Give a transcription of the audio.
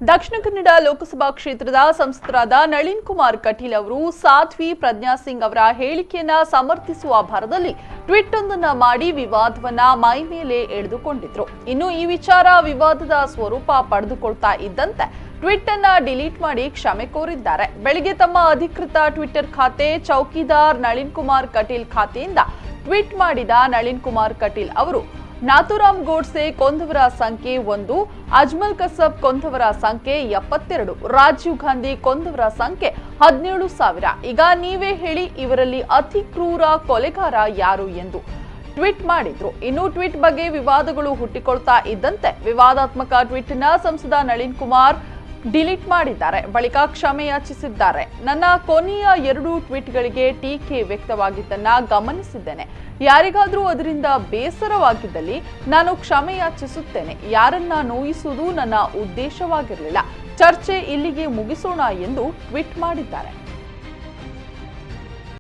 ದಕ್ಷಿಣ ಕನ್ನಡ ಲೋಕಸಭಾ ಕ್ಷೇತ್ರದ ಸಂಸದರಾದ ನಳಿನ್ ಕುಮಾರ್ ಕಟೀಲ್ ಅವರು ಸಾಧ್ವಿ ಪ್ರಜ್ಞಾ ಸಿಂಗ್ ಅವರ ಹೇಳಿಕೆಯನ್ನ ಸಮರ್ಥಿಸುವ ಭರದಲ್ಲಿ ಟ್ವೀಟ್ ಒಂದನ್ನ ಮಾಡಿ ವಿವಾದವನ್ನ ಮೈ ಮೇಲೆ ಎಳೆದುಕೊಂಡಿದ್ರು. ಇನ್ನು ಈ ವಿಚಾರ ವಿವಾದದ ಸ್ವರೂಪ ಪಡೆದುಕೊಳ್ತಾ ಇದ್ದಂತೆ ಟ್ವೀಟ್ ಅನ್ನ ಡಿಲೀಟ್ ಮಾಡಿ ಕ್ಷಮೆ ಕೋರಿದ್ದಾರೆ. ಬೆಳಿಗ್ಗೆ ತಮ್ಮ ಅಧಿಕೃತ ಟ್ವಿಟರ್ ಖಾತೆ ಚೌಕಿದಾರ್ ನಳಿನ್ ಕುಮಾರ್ ಕಟೀಲ್ ಖಾತೆಯಿಂದ ಟ್ವೀಟ್ ಮಾಡಿದ ನಳಿನ್ ಕುಮಾರ್ ಕಟೀಲ್ ಅವರು ನಾಥೂರಾಮ್ ಗೋಡ್ಸೆ ಕೊಂದವರ ಸಂಖ್ಯೆ 1, ಅಜ್ಮಲ್ ಕಸಬ್ ಕೊಂದವರ ಸಂಖ್ಯೆ 72, ರಾಜೀವ್ ಗಾಂಧಿ ಕೊಂದವರ ಸಂಖ್ಯೆ 17,000. ಈಗ ನೀವೇ ಹೇಳಿ, ಇವರಲ್ಲಿ ಅತಿ ಕ್ರೂರ ಕೊಲೆಗಾರ ಯಾರು ಎಂದು ಟ್ವೀಟ್ ಮಾಡಿದ್ರು. ಇನ್ನು ಟ್ವೀಟ್ ಬಗ್ಗೆ ವಿವಾದಗಳು ಹುಟ್ಟಿಕೊಳ್ತಾ ಇದ್ದಂತೆ ವಿವಾದಾತ್ಮಕ ಟ್ವೀಟ್ ನ ಸಂಸದ ನಳಿನ್ ಕುಮಾರ್ ಡಿಲೀಟ್ ಮಾಡಿದ್ದಾರೆ. ಬಳಿಕ ಕ್ಷಮೆ ಯಾಚಿಸಿದ್ದಾರೆ. ನನ್ನ ಕೊನೆಯ 2 ಟ್ವೀಟ್ಗಳಿಗೆ ಟೀಕೆ ವ್ಯಕ್ತವಾಗಿದ್ದನ್ನ ಗಮನಿಸಿದ್ದೇನೆ. ಯಾರಿಗಾದ್ರೂ ಅದರಿಂದ ಬೇಸರವಾಗಿದ್ದಲ್ಲಿ ನಾನು ಕ್ಷಮೆ ಯಾಚಿಸುತ್ತೇನೆ. ಯಾರನ್ನ ನೋಯಿಸುವುದು ನನ್ನ ಉದ್ದೇಶವಾಗಿರಲಿಲ್ಲ. ಚರ್ಚೆ ಇಲ್ಲಿಗೆ ಮುಗಿಸೋಣ ಎಂದು ಟ್ವೀಟ್ ಮಾಡಿದ್ದಾರೆ.